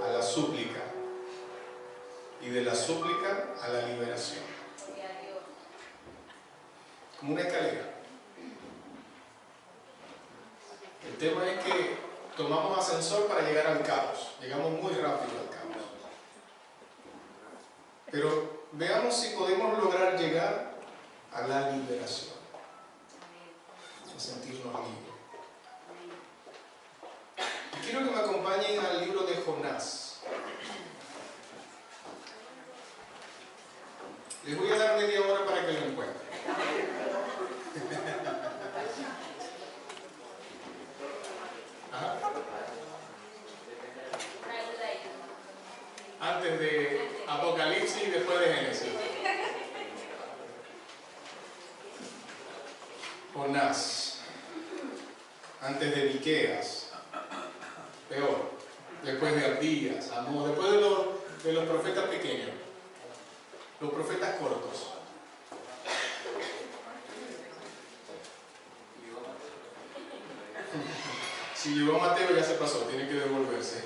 a la súplica y de la súplica a la liberación. Como una escalera. El tema es que tomamos ascensor para llegar al caos. Llegamos muy rápido al caos. Pero veamos si podemos lograr llegar a la liberación. A sentirnos libres. Y quiero que me acompañen al libro de Jonás. Les voy a dar media hora para que lo encuentren. Ajá. Antes de Apocalipsis y después de Génesis. Jonás. Antes de Miqueas. Peor. Después de Abdías, Amós. Después de los profetas pequeños. Los profetas cortos. Si llegó Mateo ya se pasó, tiene que devolverse.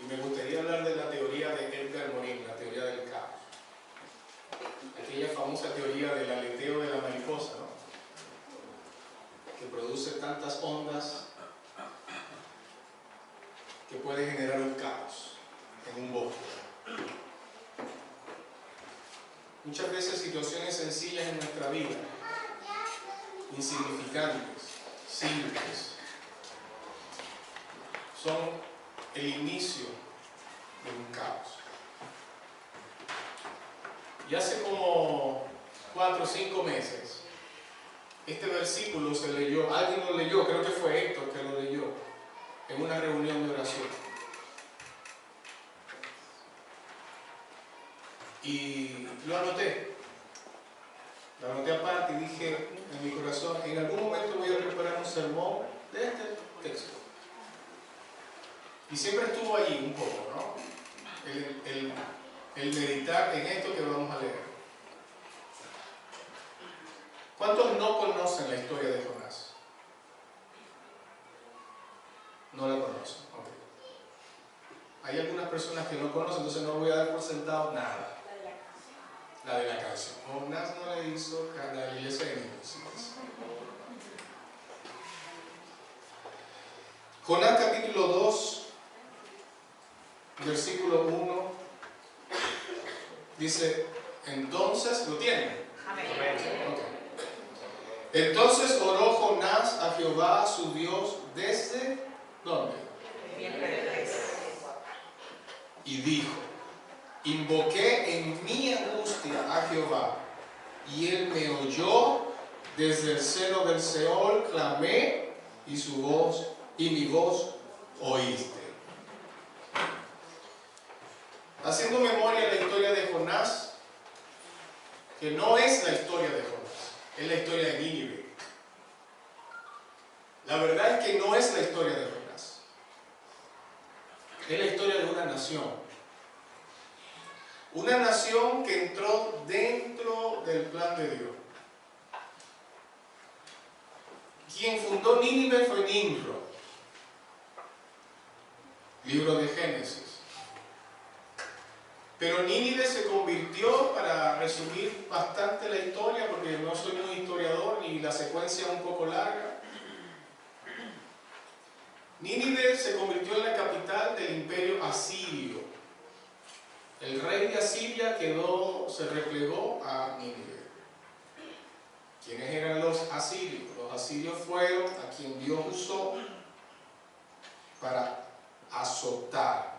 Y me gustaría hablar de la teoría de Edgar Morin, la teoría del caos. Aquella famosa teoría del aleteo de la mariposa, ¿no? Que produce tantas ondas que puede generar un caos en un bosque. Muchas veces situaciones sencillas en nuestra vida, insignificantes, simples, son el inicio de un caos. Y hace como 4 o 5 meses, este versículo se leyó, alguien lo leyó, creo que fue Héctor que lo leyó, en una reunión de oración. Y lo anoté aparte y dije en mi corazón, en algún momento voy a preparar un sermón de este texto. Y siempre estuvo allí un poco, ¿no? El meditar en esto que vamos a leer. ¿Cuántos no conocen la historia de Jonás? No la conocen, ok. Hay algunas personas que no conocen, entonces no voy a dar por sentado nada. La de la canción. Jonás no le hizo a la iglesia de niños. Jonás capítulo 2, versículo 1, dice, entonces, ¿lo tienen? Amén. Okay. Entonces oró Jonás a Jehová su Dios desde, ¿dónde? Y dijo, invoqué en mi angustia a Jehová, y él me oyó desde el seno del Seol, clamé, y mi voz oíste. Haciendo memoria de la historia de Jonás, que no es la historia de Jonás, es la historia de Nínive. La verdad es que no es la historia de Jonás, es la historia de una nación. Una nación que entró dentro del plan de Dios. Quien fundó Nínive fue Nimrod. Libro de Génesis. Pero Nínive se convirtió, para resumir bastante la historia, porque no soy muy historiador y la secuencia es un poco larga. Nínive se convirtió en la capital del imperio asirio. El rey de Asiria se replegó a Nínive. ¿Quiénes eran los asirios? Los asirios fueron a quien Dios usó para azotar.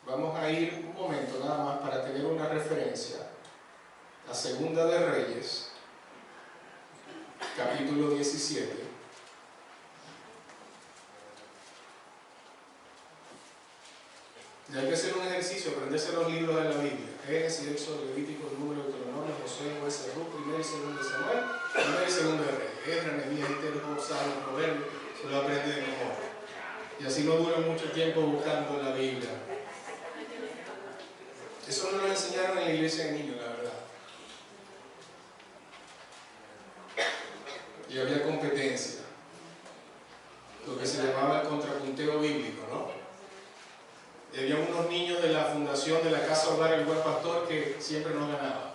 Vamos a ir un momento nada más para tener una referencia. La Segunda de Reyes, capítulo 17. Y hay que hacer un ejercicio, aprenderse los libros de la Biblia. Génesis, Éxodo, Levítico, Número, Deuteronomio, Josué, Jueces, Ruth, Primero y Segundo de Samuel, Primero y Segundo de Reyes. Esdras, Nehemías, Esther, Job, Salmos, Proverbios, se lo aprende de memoria. Y así no dura mucho tiempo buscando la Biblia. Eso no lo enseñaron en la iglesia de niños, la verdad. y había competencia, lo que se llamaba el contrapunteo bíblico, ¿no? Y había unos niños de la fundación de la Casa Hogar El Buen Pastor que siempre nos ganaban.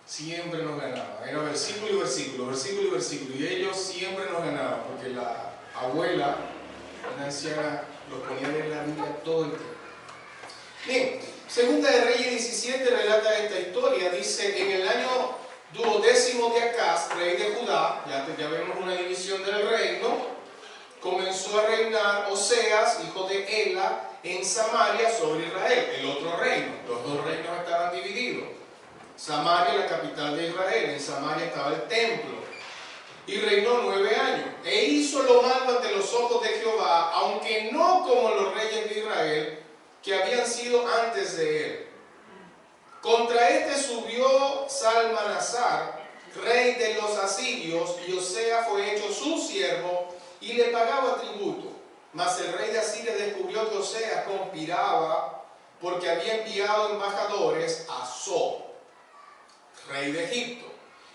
Siempre nos ganaban. Era versículo y versículo, versículo y versículo. Y ellos siempre nos ganaban, porque la abuela, una anciana, los ponía a leer la Biblia todo el tiempo. Bien, Segunda de Reyes 17 relata esta historia. Dice, en el año 12º de Acaz, rey de Judá, ya vemos una división del reino, comenzó a reinar Oseas, hijo de Ela, en Samaria sobre Israel, el otro reino. Los dos reinos estaban divididos. Samaria, la capital de Israel, en Samaria estaba el templo. Y reinó 9 años. E hizo lo malo ante los ojos de Jehová, aunque no como los reyes de Israel, que habían sido antes de él. Contra este subió Salmanasar, rey de los asirios, y Oseas fue hecho su siervo, y le pagaba tributo. Mas el rey de Asiria descubrió que Oseas conspiraba, porque había enviado embajadores a So, rey de Egipto,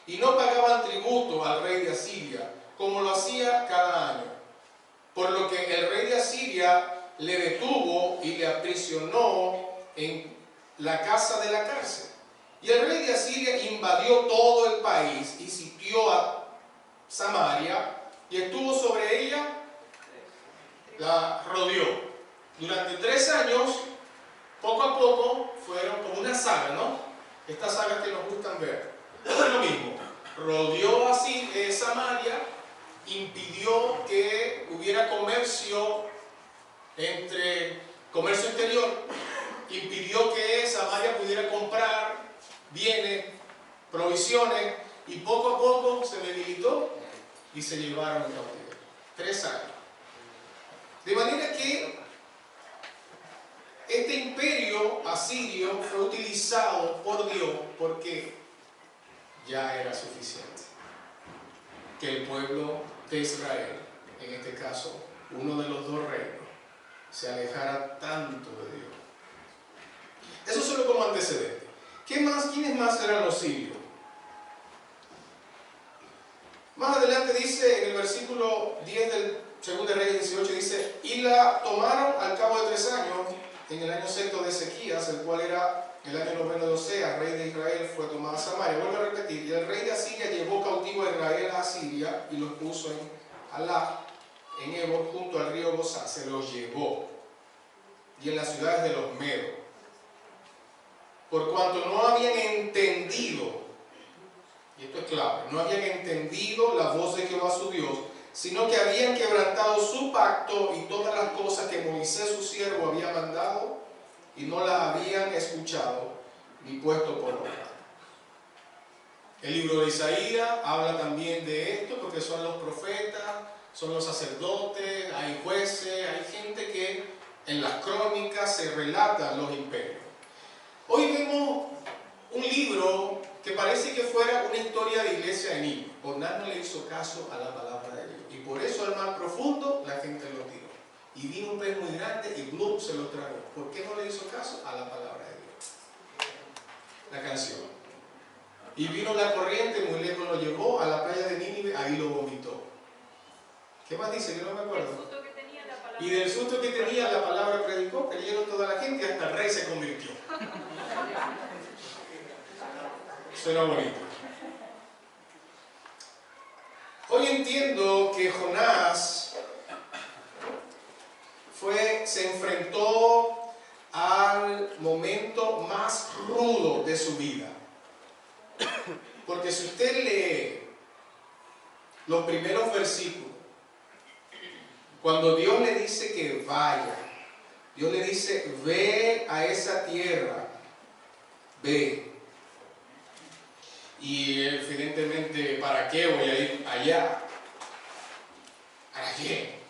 y no pagaban tributo al rey de Asiria, como lo hacía cada año. Por lo que el rey de Asiria le detuvo y le aprisionó en la casa de la cárcel. Y el rey de Asiria invadió todo el país y sitió a Samaria y estuvo sobre ella, la rodeó. Durante 3 años, poco a poco, fueron como una saga, ¿no? Estas sagas que nos gustan ver. Es lo mismo. Rodeó así Samaria, impidió que hubiera comercio exterior, impidió que Samaria pudiera comprar bienes, provisiones, y poco a poco se debilitó y se llevaron en cautiverio. 3 años. De manera que este imperio asirio fue utilizado por Dios porque ya era suficiente que el pueblo de Israel, en este caso uno de los 2 reinos, se alejara tanto de Dios. Eso solo como antecedente. ¿Quiénes más eran los sirios? Más adelante dice, en el versículo 10 del 2 de Reyes 18, dice, y la tomaron al cabo de 3 años, en el año 6 de Ezequías, el cual era el año 9 de Oseas, rey de Israel, fue tomada Samaria. Vuelvo a repetir, y el rey de Asiria llevó cautivo a Israel a Asiria y los puso en Alá, en Ebor, junto al río Gozán, se los llevó, y en las ciudades de los Medos, por cuanto no habían entendido, y esto es clave, no habían entendido la voz de Jehová su Dios, sino que habían quebrantado su pacto y todas las cosas que Moisés su siervo había mandado, y no las habían escuchado ni puesto por obra. El libro de Isaías habla también de esto, porque son los profetas, son los sacerdotes, hay jueces, hay gente que en las crónicas se relatan los imperios. Hoy vemos un libro que parece que fuera una historia de iglesia de niños. Onán no le hizo caso a la palabra de Dios, y por eso al mar profundo la gente lo tiró. Y vino un pez muy grande y Blum se lo tragó. ¿Por qué no le hizo caso? A la palabra de Dios. La canción. Y vino la corriente, muy lejos lo llevó a la playa de Nínive, ahí lo vomitó. ¿Qué más dice? Yo no me acuerdo. Y del susto que tenía la palabra predicó, creyeron toda la gente y hasta el rey se convirtió. Suena bonito. Hoy entiendo que Jonás se enfrentó al momento más rudo de su vida. Porque si usted lee los primeros versículos, cuando Dios le dice que vaya, Dios le dice, ve a esa tierra, ve. Y evidentemente, ¿para qué voy a ir allá? ¿Para qué?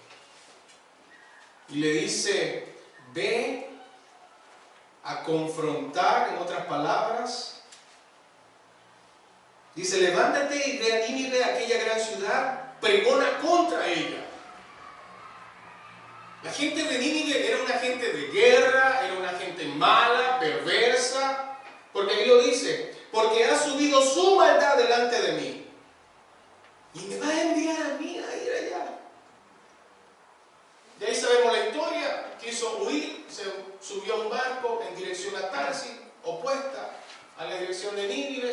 Y le dice, ve a confrontar, en otras palabras. Dice, levántate y ve a Nínive, aquella gran ciudad, pregona contra ella. La gente de Nínive era una gente de guerra, era una gente mala, perversa, porque aquí lo dice, porque ha subido su maldad delante de mí.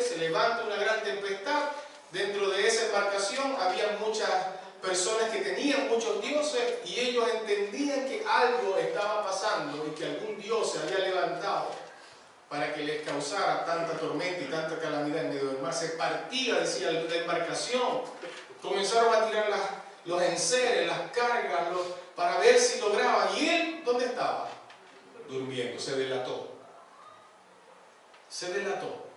Nínive, se levanta una gran tempestad. Dentro de esa embarcación había muchas personas que tenían muchos dioses y ellos entendían que algo estaba pasando y que algún dios se había levantado para que les causara tanta tormenta y tanta calamidad en medio del mar. Se partía, decía, la embarcación. Comenzaron a tirar los enseres, las cargas, para ver si lograban. ¿Y él dónde estaba? Durmiendo. Se delató. Se delató.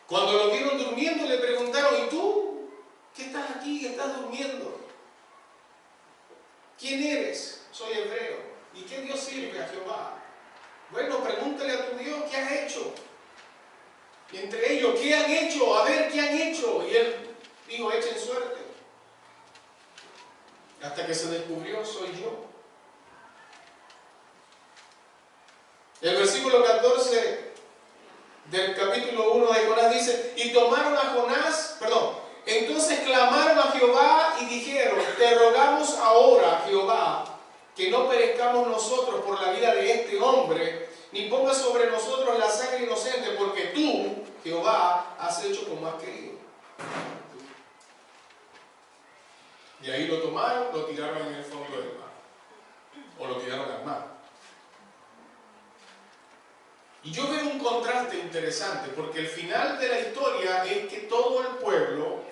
Cuando lo vieron durmiendo le preguntaron: ¿y tú? ¿Qué estás aquí? ¿Qué estás durmiendo? ¿Quién eres? Soy hebreo. ¿Y qué Dios sirve? A Jehová. Bueno, pregúntale a tu Dios qué has hecho. Y entre ellos, ¿qué han hecho? A ver, ¿qué han hecho? Y él dijo: echen suerte. Hasta que se descubrió: soy yo. El versículo 14 del capítulo 1 de Jonás dice: y tomaron a Jonás, entonces clamaron a Jehová y dijeron: te rogamos ahora, Jehová, que no perezcamos nosotros por la vida de este hombre, ni pongas sobre nosotros la sangre inocente, porque tú, Jehová, has hecho como has querido. Y ahí lo tomaron, lo tiraron en el fondo del mar, o lo tiraron al mar. Y yo veo un contraste interesante, porque el final de la historia es que todo el pueblo,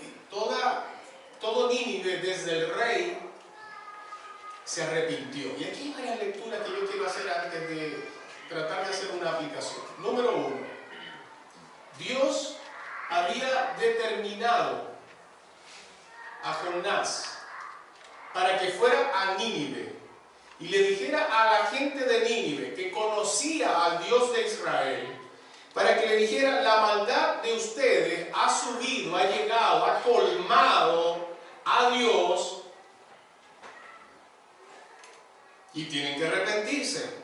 todo Nínive, desde el rey, se arrepintió. Y aquí hay varias lecturas que yo quiero hacer antes de tratar de hacer una aplicación. Número 1. Dios había determinado a Jonás para que fuera a Nínive y le dijera a la gente de Nínive, que conocía al Dios de Israel, para que le dijera: la maldad de ustedes ha subido, ha llegado, ha colmado a Dios y tienen que arrepentirse.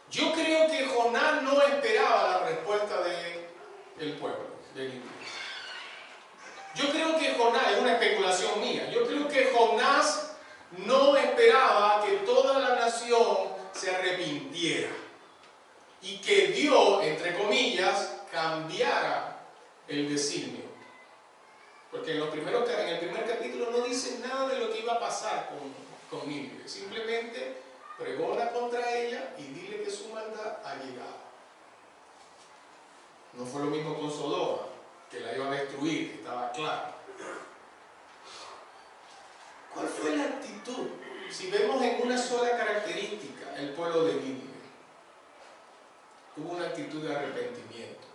Yo creo que Jonás no esperaba la respuesta del pueblo de Nínive. Yo creo que Jonás, es una especulación mía, yo creo que Jonás no esperaba que toda la nación se arrepintiera y que Dios, entre comillas, cambiara el designio. Porque en el primer capítulo no dice nada de lo que iba a pasar con Nínive. Simplemente pregona contra ella y dile que su maldad ha llegado. No fue lo mismo con Sodoma, que la iba a destruir, que estaba claro. ¿Cuál fue la actitud? Si vemos en una sola característica el pueblo de Nínive, hubo una actitud de arrepentimiento,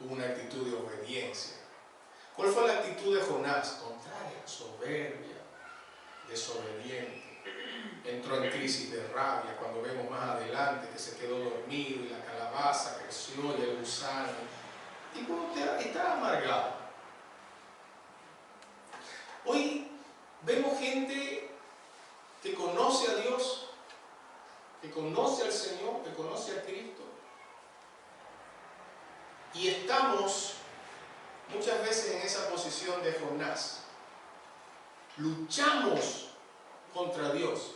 hubo una actitud de obediencia. ¿Cuál fue la actitud de Jonás? Contraria, soberbia, desobediente. Entró en crisis de rabia cuando vemos más adelante que se quedó dormido y la calabaza creció y el gusano. Tipo, estaba amargado. Hoy vemos gente que conoce a Dios, que conoce al Señor, que conoce a Cristo. Y estamos muchas veces en esa posición de Jonás. Luchamos contra Dios.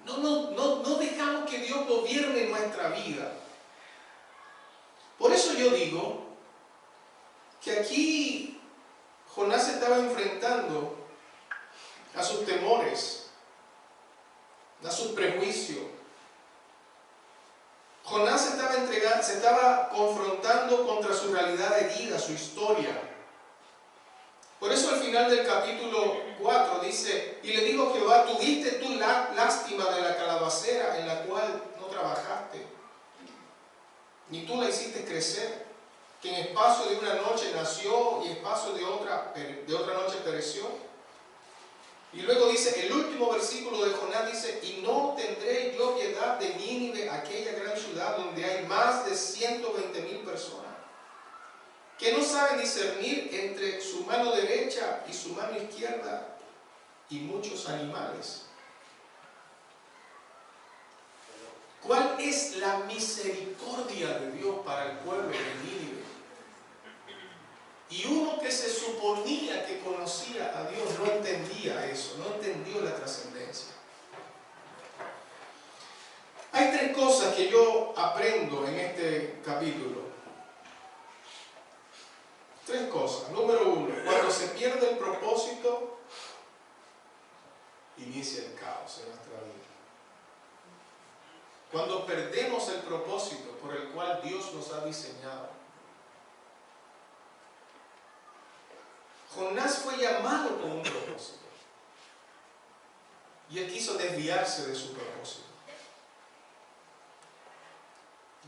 No dejamos que Dios gobierne nuestra vida. Por eso yo digo que aquí Jonás se estaba enfrentando a sus temores, a sus prejuicios. Jonás se estaba confrontando contra su realidad de vida, su historia. Por eso al final del capítulo 4 dice: y le dijo Jehová: ¿tuviste tú lástima de la calabacera en la cual no trabajaste, ni tú la hiciste crecer, que en espacio de una noche nació y en espacio de otra noche pereció? Y luego dice, el último versículo de Jonás dice: y no tendré yo piedad de Nínive, aquella gran ciudad donde hay más de 120,000 personas, que no saben discernir entre su mano derecha y su mano izquierda, y muchos animales. ¿Cuál es la misericordia de Dios para el pueblo de Nínive? Y uno que se suponía que conocía a Dios no entendía eso, no entendió la trascendencia. Hay tres cosas que yo aprendo en este capítulo. 3 cosas. Número 1, cuando se pierde el propósito, inicia el caos en nuestra vida. Cuando perdemos el propósito por el cual Dios nos ha diseñado. Jonás fue llamado con un propósito. Y él quiso desviarse de su propósito.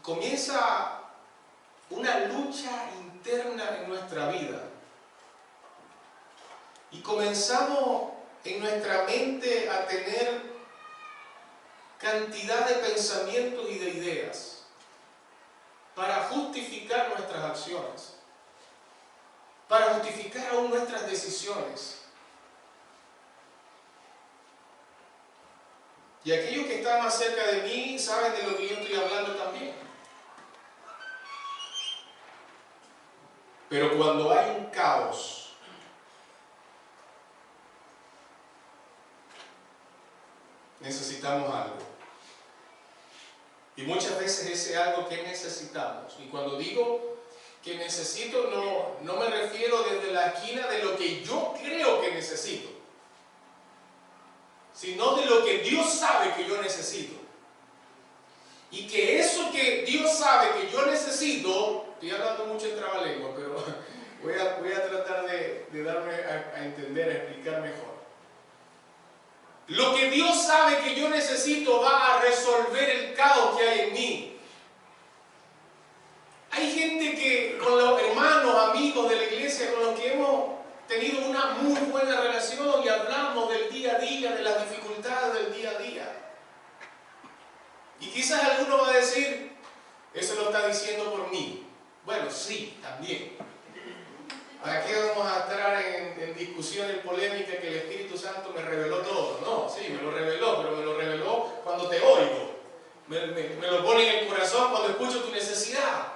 Comienza una lucha interna en nuestra vida. Y comenzamos en nuestra mente a tener cantidad de pensamientos y de ideas para justificar nuestras acciones, para justificar aún nuestras decisiones. Y aquellos que están más cerca de mí saben de lo que yo estoy hablando también. Pero cuando hay un caos, necesitamos algo. Y muchas veces ese algo que necesitamos. Y cuando digo que necesito, no me refiero desde la esquina de lo que yo creo que necesito, sino de lo que Dios sabe que yo necesito. Y que eso que Dios sabe que yo necesito, estoy hablando mucho en trabalengua, pero voy a tratar de darme a entender, a explicar mejor. Lo que Dios sabe que yo necesito va a resolver el caos que hay en mí. Hay gente que, con los hermanos, amigos de la iglesia, con los que hemos tenido una muy buena relación y hablamos del día a día, de las dificultades del día a día. Y quizás alguno va a decir, eso lo está diciendo por mí. Bueno, sí, también. ¿Para qué vamos a entrar en discusiones polémicas que el Espíritu Santo me reveló todo? No, sí, me lo reveló, pero me lo reveló cuando te oigo. Me lo pone en el corazón cuando escucho tu necesidad.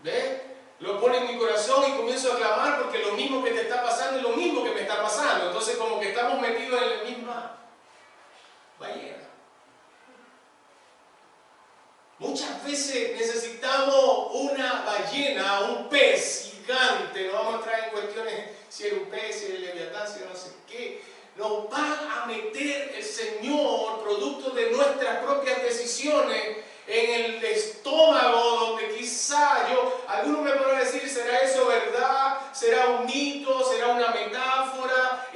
¿Ves? Lo pone en mi corazón y comienzo a clamar porque lo mismo que te está pasando es lo mismo que me está pasando. Entonces como que estamos metidos en la misma ballena. Muchas veces necesitamos una ballena, un pez gigante, nos vamos a entrar en cuestiones si es un pez, si es el leviatán, si no sé qué. Nos va a meter el Señor, producto de nuestras propias decisiones, en el estómago, donde quizá algunos me podrán decir, ¿será eso verdad? ¿Será un mito? ¿Será una metáfora?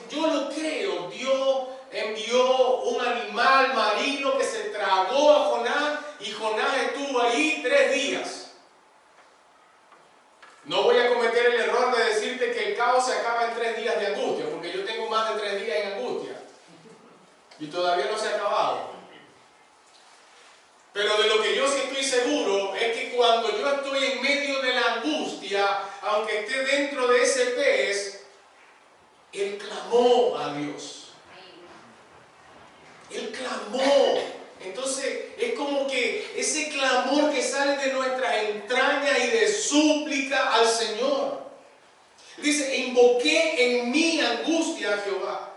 Yo lo creo. Dios envió un animal marino que se tragó a Jonás y Jonás estuvo ahí 3 días. No voy a cometer el error de decirte que el caos se acaba en 3 días de angustia, porque yo tengo más de 3 días en angustia y todavía no se ha acabado. Pero de lo que yo sí estoy seguro es que cuando yo estoy en medio de la angustia, aunque esté dentro de ese pez, Él clamó a Dios. Él clamó. Entonces es como que ese clamor que sale de nuestras entrañas y de súplica al Señor. Dice, invoqué en mi angustia a Jehová.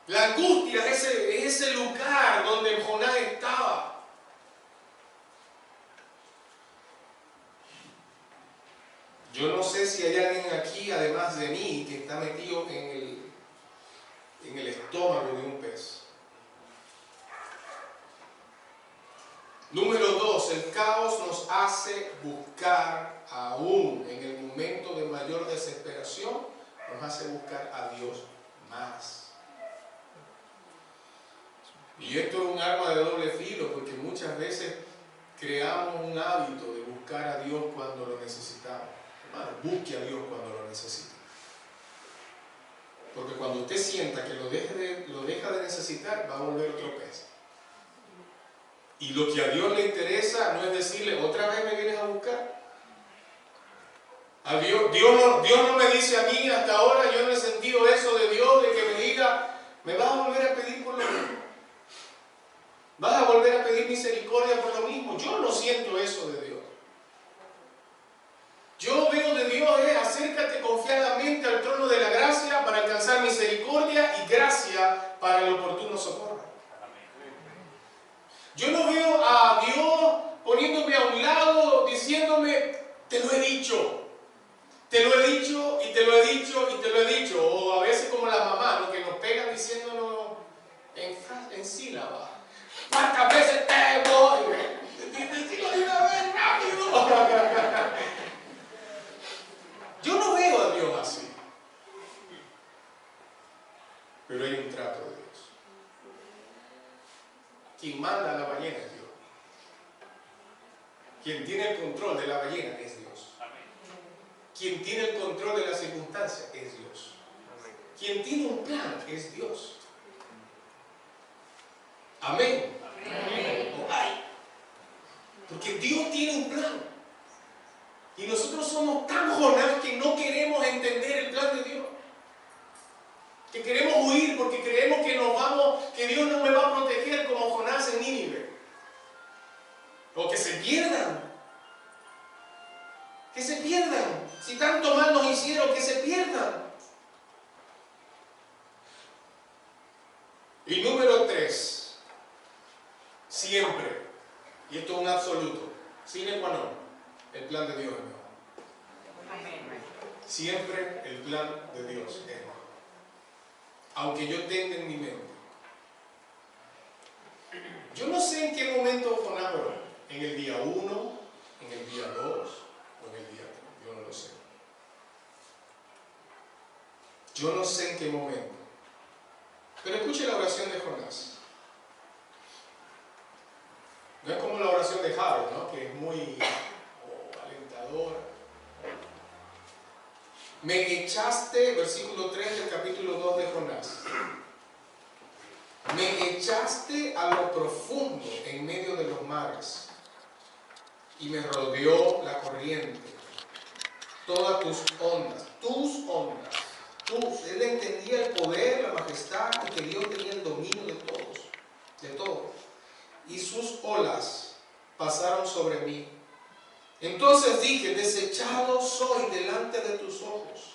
La angustia es ese lugar donde Jonás estaba. Yo no sé si hay alguien aquí, además de mí, que está metido en el estómago de un pez. Número 2, el caos nos hace buscar, aún en el momento de mayor desesperación, nos hace buscar a Dios más. Y esto es un arma de doble filo, porque muchas veces creamos un hábito de buscar a Dios cuando lo necesitamos. Hermano, busque a Dios cuando lo necesite. Porque cuando usted sienta que lo deja de necesitar, va a volver otro pez. Y lo que a Dios le interesa no es decirle, otra vez me vienes a buscar. A Dios no me dice a mí, hasta ahora yo no he sentido eso de Dios, de que me diga, me vas a volver a pedir por lo mismo. ¿Vas a volver a pedir misericordia por lo mismo? Yo no siento eso de Dios. Yo veo de Dios acércate confiadamente al trono de la gracia para alcanzar misericordia y gracia para el oportuno socorro. Te lo he dicho. Te lo he dicho y te lo he dicho y te lo he dicho. O a veces como la mamá, ¿no? Que nos pegan diciéndonos en sílabas. ¿Cuántas veces te voy? Decirlo de una vez rápido. Yo no veo a Dios así. Pero hay un trato de Dios. Quien manda a la ballena es Dios. Quien tiene el control de la ballena es Dios. Quien tiene el control de las circunstancias es Dios. Quien tiene un plan es Dios. Amén. Amén. Ay. Porque Dios tiene un plan. Y nosotros somos tan Jonás que no queremos entender el plan de Dios. Que queremos huir porque creemos que nos vamos, que Dios no me va a proteger como Jonás en Nínive. O que se pierdan. Que se pierdan. Si tanto mal nos hicieron, que se pierdan. Y número 3. Siempre, y esto es un absoluto, sine qua non, el plan de Dios es mejor. Siempre el plan de Dios es mejor. Aunque yo tenga en mi mente. Yo no sé en qué momento Jonás oró. En el día 1, en el día 2 o en el día 3. Yo no lo sé. Yo no sé en qué momento. Pero escuche la oración de Jonás. No es como la oración de Harold, ¿no? Que es muy alentadora. Me echaste, versículo 3 del capítulo 2 de Jonás. Me echaste a lo profundo en medio de los mares y me rodeó la corriente. Todas tus ondas. Él entendía el poder, la majestad y que Dios tenía el dominio de todos, de todo. Y sus olas pasaron sobre mí. Entonces dije, desechado soy delante de tus ojos.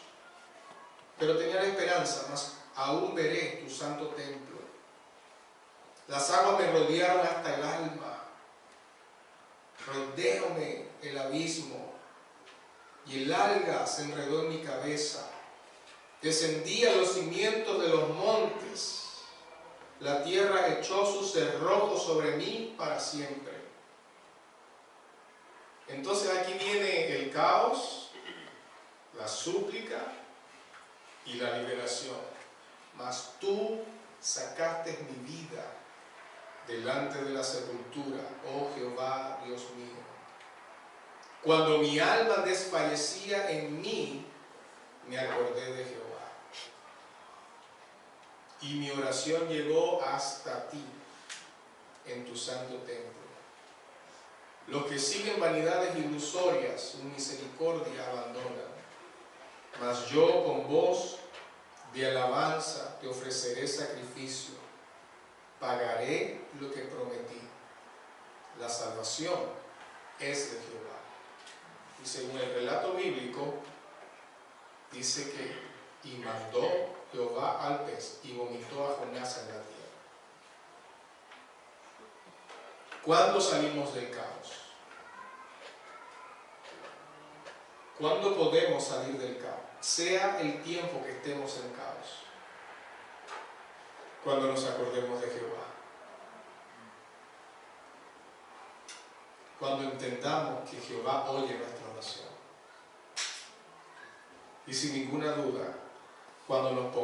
Pero tenía la esperanza, mas aún veré tu santo templo. Las aguas me rodearon hasta el alma. Rodéame el abismo. Y el alga se enredó en mi cabeza. Descendí a los cimientos de los montes. La tierra echó sus cerrojos sobre mí para siempre. Entonces aquí viene el caos, la súplica y la liberación. Mas tú sacaste mi vida delante de la sepultura, oh Jehová, Dios mío. Cuando mi alma desfallecía en mí, me acordé de Jehová. Y mi oración llegó hasta ti, en tu santo templo. Los que siguen vanidades ilusorias, su misericordia abandonan. Mas yo con voz de alabanza te ofreceré sacrificio. Pagaré lo que prometí. La salvación es de Jehová. Y según el relato bíblico, dice que y mandó Jehová al pez y vomitó a Jonás en la tierra. ¿Cuándo salimos del caos? ¿Cuándo podemos salir del caos? Sea el tiempo que estemos en caos. Cuando nos acordemos de Jehová. Cuando entendamos que Jehová oye nuestra oración. Y sin ninguna duda, cuando nos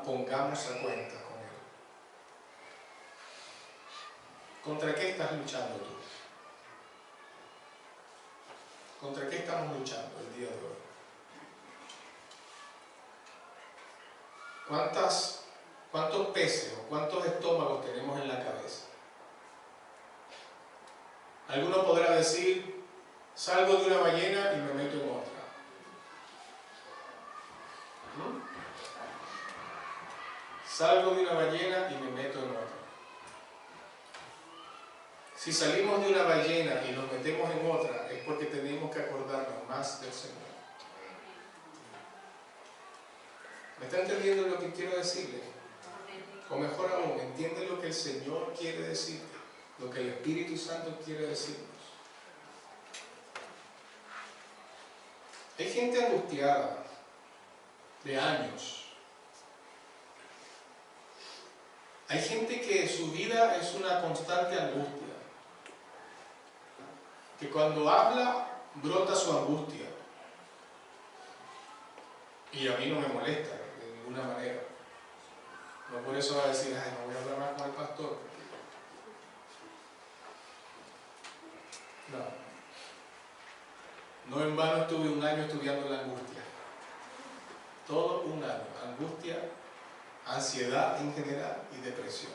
pongamos a cuenta con Él. ¿Contra qué estás luchando tú? ¿Contra qué estamos luchando el día de hoy? ¿Cuántos peces o cuántos estómagos tenemos en la cabeza? Alguno podrá decir, salgo de una ballena y me meto en otra. Salgo de una ballena y me meto en otra. Si salimos de una ballena y nos metemos en otra, es porque tenemos que acordarnos más del Señor. ¿Me está entendiendo lo que quiero decirle? O mejor aún, ¿entiende lo que el Señor quiere decirte? Lo que el Espíritu Santo quiere decirnos. Hay gente angustiada de años. Hay gente que su vida es una constante angustia, que cuando habla brota su angustia. Y a mí no me molesta de ninguna manera. No por eso va a decir, ay, no voy a hablar más con el pastor. No. No en vano estuve un año estudiando la angustia. Todo un año. Angustia, ansiedad en general y depresión.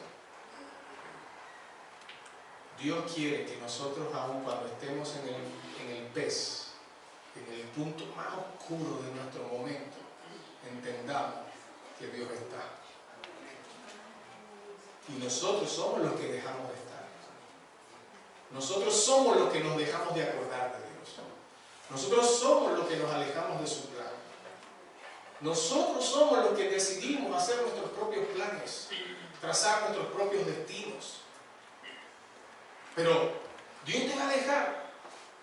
Dios quiere que nosotros, aun cuando estemos en el pez, en el punto más oscuro de nuestro momento, entendamos que Dios está. Y nosotros somos los que dejamos de estar. Nosotros somos los que nos dejamos de acordar de Dios. Nosotros somos los que nos alejamos de su plan. Nosotros somos los que decidimos hacer nuestros propios planes, trazar nuestros propios destinos. Pero Dios te va a dejar.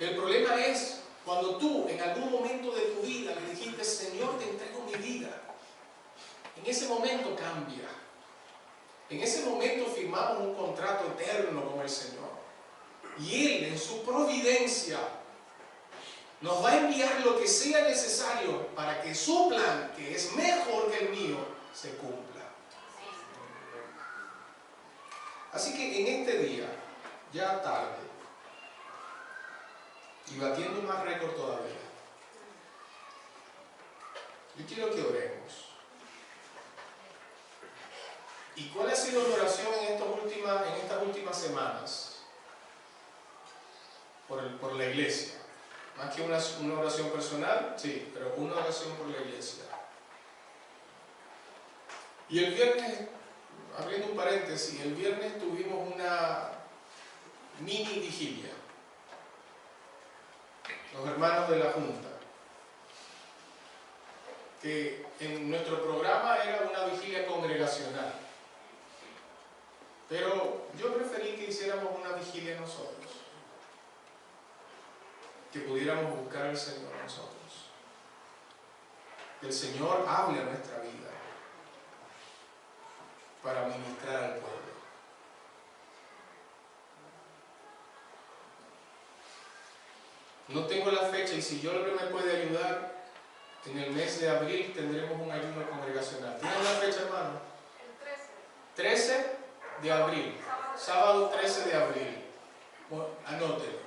El problema es cuando tú en algún momento de tu vida le dijiste, Señor, te entrego mi vida. En ese momento cambia. En ese momento firmamos un contrato eterno con el Señor. Y Él, en su providencia, nos va a enviar lo que sea necesario para que su plan, que es mejor que el mío, se cumpla. Así que en este día, ya tarde, y batiendo más récord todavía, yo quiero que oremos. ¿Y cuál ha sido mi oración en estas últimas semanas? Por la iglesia. Más que una oración personal, sí, pero una oración por la iglesia. Y el viernes, abriendo un paréntesis, el viernes tuvimos una mini vigilia. Los hermanos de la Junta. Que en nuestro programa era una vigilia congregacional. Pero yo preferí que hiciéramos una vigilia nosotros. Que pudiéramos buscar al Señor nosotros. Que el Señor hable a nuestra vida para ministrar al pueblo. No tengo la fecha y si yo me puede ayudar, en el mes de abril tendremos un ayuno congregacional. ¿Tienen la fecha, hermano? El 13 de abril. Sábado 13 de abril. Bueno, anótelo.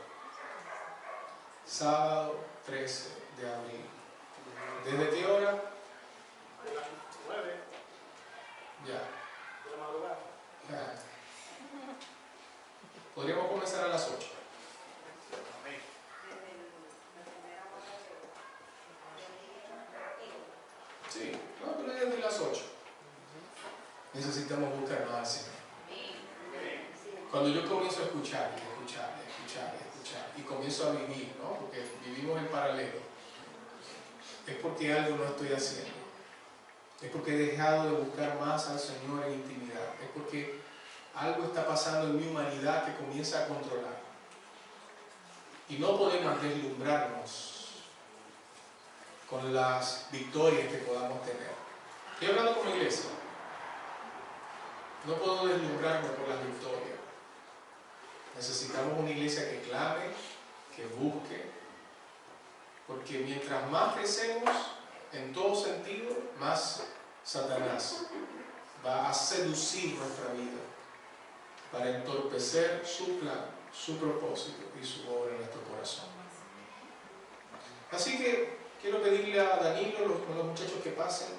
Sábado 13 de abril. ¿Desde qué hora? De las 9. Ya. De la madrugada. Ya. Podríamos comenzar a las 8. Amén. Sí, no, pero desde las 8. Necesitamos buscar más al Señor. Cuando yo comienzo a escuchar, y comienzo a vivir, ¿no? Porque vivimos en paralelo, es porque algo no estoy haciendo. Es porque he dejado de buscar más al Señor en intimidad. Es porque algo está pasando en mi humanidad que comienza a controlar. Y no podemos deslumbrarnos con las victorias que podamos tener. Estoy hablando como iglesia. No puedo deslumbrarme por las victorias. Necesitamos una iglesia que clame, que busque, porque mientras más crecemos, en todo sentido, más Satanás va a seducir nuestra vida para entorpecer su plan, su propósito y su obra en nuestro corazón. Así que quiero pedirle a Danilo, los muchachos que pasen,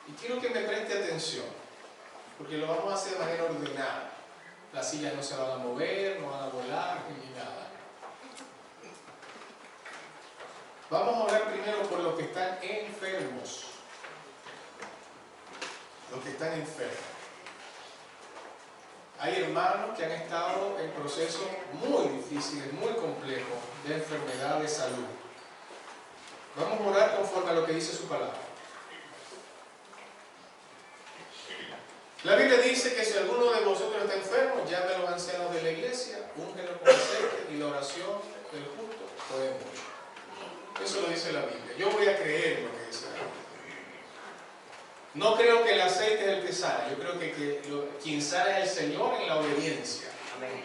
y quiero que me preste atención, porque lo vamos a hacer de manera ordenada. Las sillas no se van a mover, no van a volar, ni nada. Vamos a orar primero por los que están enfermos. Los que están enfermos. Hay hermanos que han estado en procesos muy difíciles, muy complejos de enfermedad, de salud. Vamos a orar conforme a lo que dice su palabra. La Biblia dice que si alguno de vosotros está enfermo, llame a los ancianos de la iglesia, úngelo con aceite y y la oración del justo puede mucho. Eso lo dice la Biblia. Yo voy a creer lo que dice la Biblia. No creo que el aceite es el que sale. Yo creo que quien sale es el Señor en la obediencia. Amén.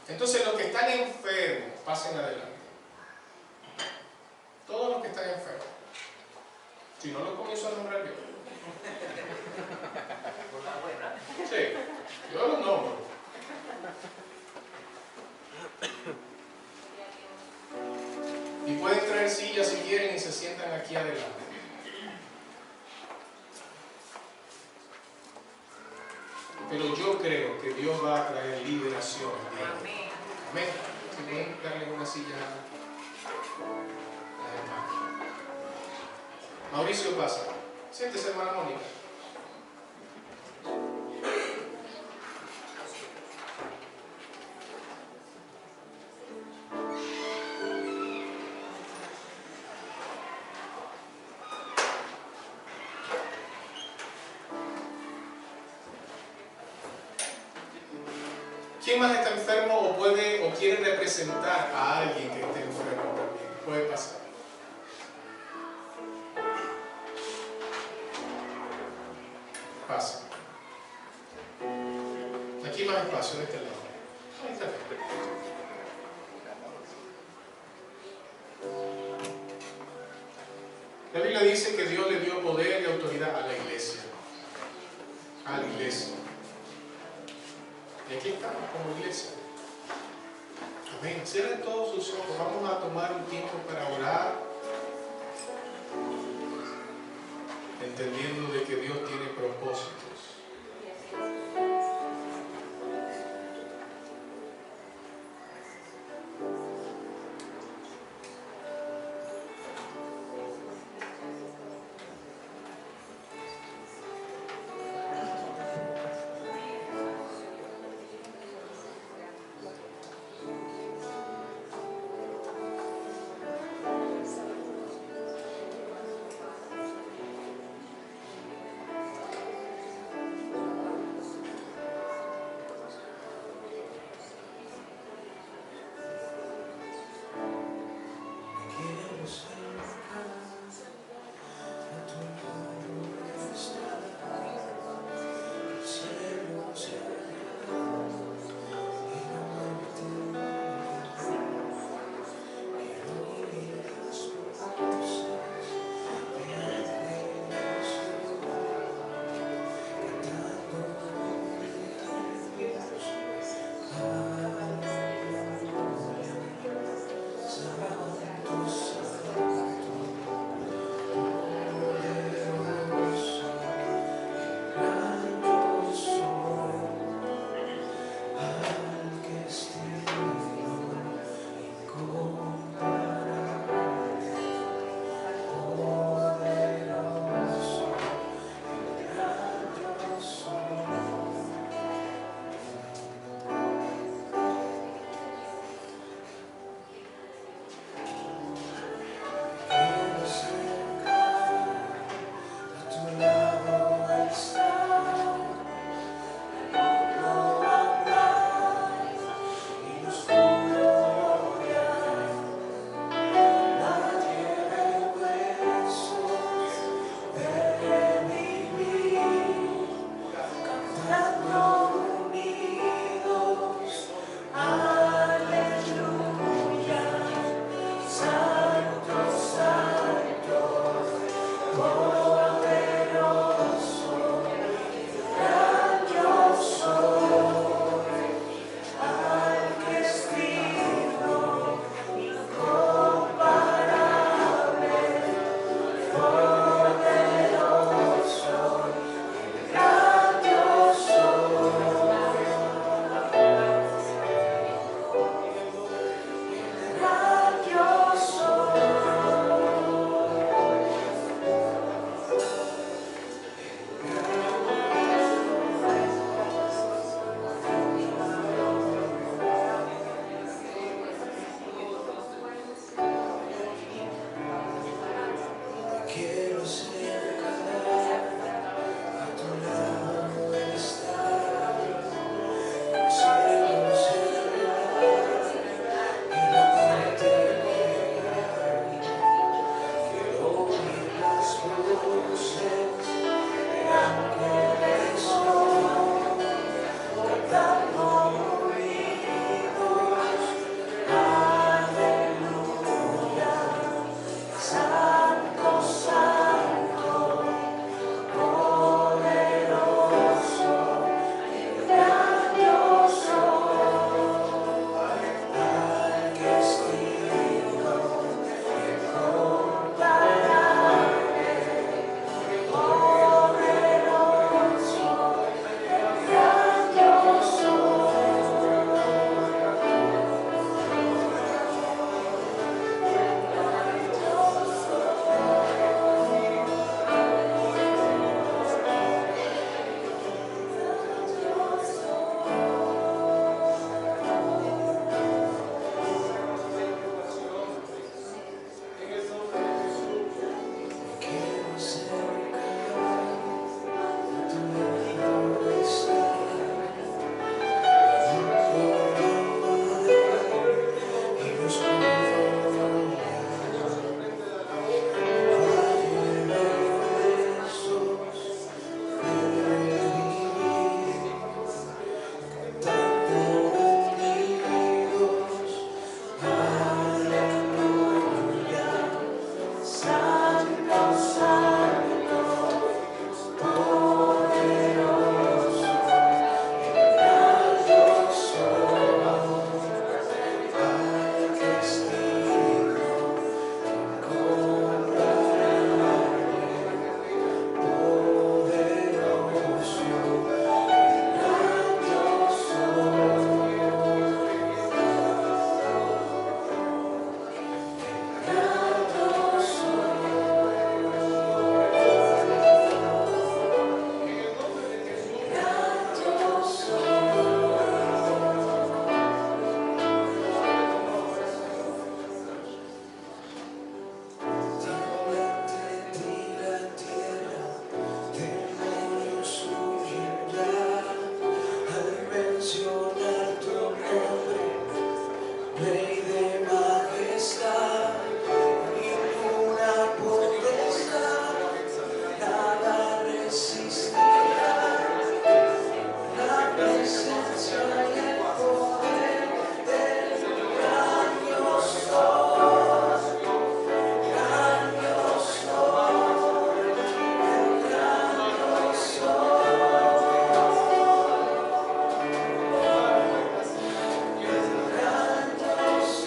Entonces los que están enfermos, pasen adelante. Todos los que están enfermos. Si no, los comienzo a nombrar yo. Por la buena. Sí, yo los nombro. Y pueden traer sillas si quieren y se sientan aquí adelante. Pero yo creo que Dios va a traer liberación. Amén. Amén. Si pueden darle una silla a la hermana. Mauricio pasa. Siéntese, hermana Mónica. ¿Quién más está enfermo o puede o quiere representar a alguien que esté enfermo también? Puede pasar. Pasa. Aquí más espacio de este lado. Ahí está. La Biblia dice que Dios le dio poder y autoridad a la iglesia. A la iglesia. Y aquí estamos como iglesia. Amén. Cierren todos sus ojos. Vamos a tomar un tiempo para orar. Entendiendo de que Dios tiene propósitos. Rey de majestad, ninguna potestad, nada resistirá la presencia y el poder del gran yo soy, gran yo soy, el gran yo soy, el gran yo soy.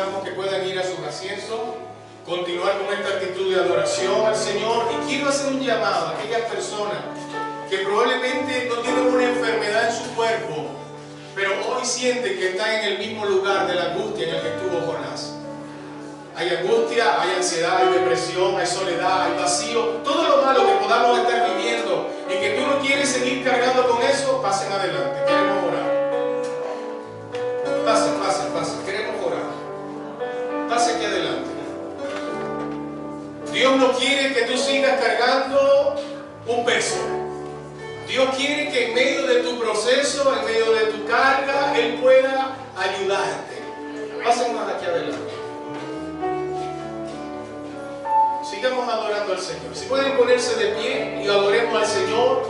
oramos que puedan ir a sus asientos, continuar con esta actitud de adoración al Señor. Y quiero hacer un llamado a aquellas personas que probablemente no tienen una enfermedad en su cuerpo, pero hoy sienten que están en el mismo lugar de la angustia en el que estuvo Jonás. Hay angustia, hay ansiedad, hay depresión, hay soledad, hay vacío, todo lo malo que podamos estar viviendo y que tú no quieres seguir cargando con eso, pasen adelante, queremos orar. Pasen, queremos orar. Pase aquí adelante. Dios no quiere que tú sigas cargando un peso. Dios quiere que en medio de tu proceso, en medio de tu carga, Él pueda ayudarte. Pasen más aquí adelante. Sigamos adorando al Señor. Si pueden ponerse de pie y adoremos al Señor.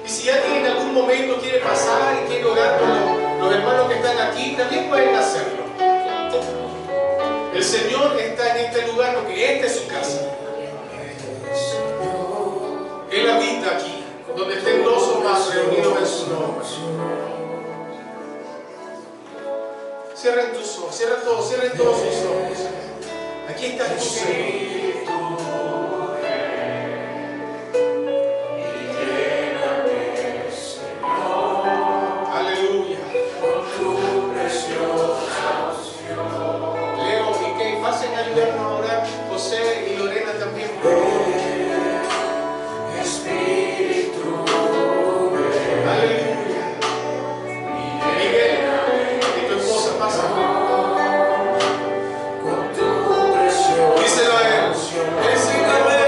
Y si alguien en algún momento quiere pasar y quiere orar con los hermanos que están aquí, también pueden hacerlo. El Señor está en este lugar porque esta es su casa. Él habita aquí, donde estén dos o más reunidos en su nombre. Cierren tus ojos, cierren todos sus ojos. Aquí está tu Señor. Ayudarnos a orar, José y Lorena también. Espíritu, aleluya. Miguel y tu esposa, pasa. Díselo a él.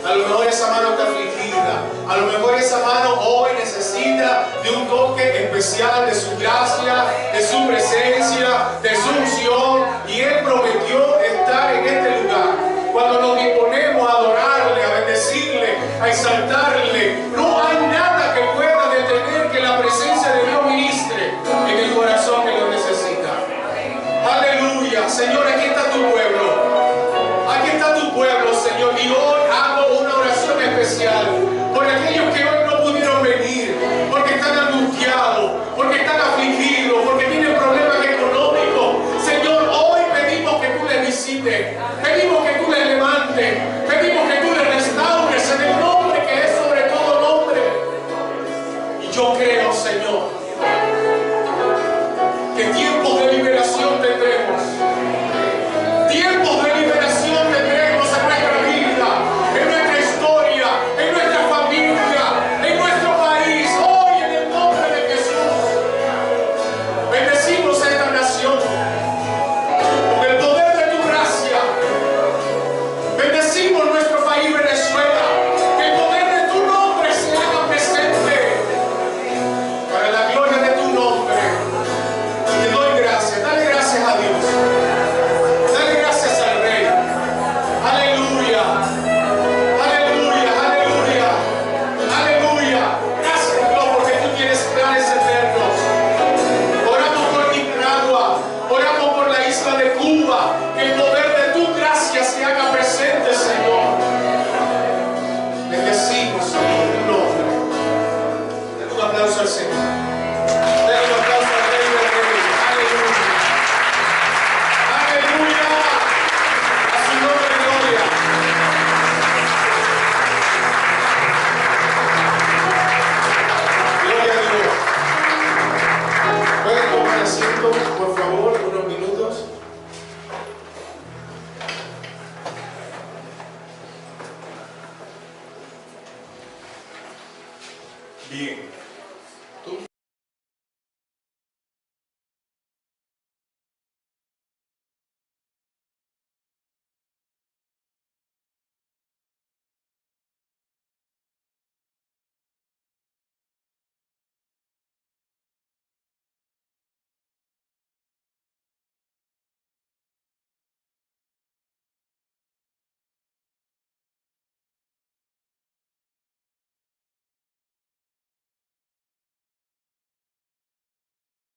A lo mejor esa mano está afligida. A lo mejor esa mano hoy necesita de un toque especial de su gracia, de su presencia, de su unción. Y Él prometió estar en este lugar. Cuando nos disponemos a adorarle, a bendecirle, a exaltarle, no hay nada que pueda detener que la presencia de Dios ministre en el corazón que lo necesita. Aleluya. Señor, aquí está tu pueblo. Aquí está tu pueblo, Señor. Y hoy hago una oración especial por aquellos que hoy no pudieron venir, porque están angustiados, porque están afligidos, porque tienen problemas económicos. Señor, hoy pedimos que tú les visites, pedimos que tú les levantes, pedimos que tú les restaures en el nombre que es sobre todo nombre. Y yo creo, Señor, que tiempos de liberación tendremos. Tiempos de liberación tendremos en nuestra vida, en nuestra historia, en nuestra familia, en nuestro país. Hoy, en el nombre de Jesús, bendecimos a esta nación con el poder de tu gracia. Bendecimos nuestro país, Venezuela. Que el poder de tu nombre se haga presente para la gloria de tu nombre. Te doy gracias. Dale gracias a Dios. Dale gracias al Rey. Aleluya. Aleluya. Aleluya. Aleluya. Gracias, Dios, porque tú tienes planes eternos. Oramos por Nicaragua. Oramos por la isla de Cuba. Que el poder de tu gracia se haga presente, Señor. Bendecimos, Señor, tu nombre. Dale un aplauso al Señor. Dale un aplauso al Rey de Reyes. Aleluya. Aleluya. A su nombre, gloria. Gloria a Dios. ¿Pueden tomar asiento, por favor, unos minutos? Bien.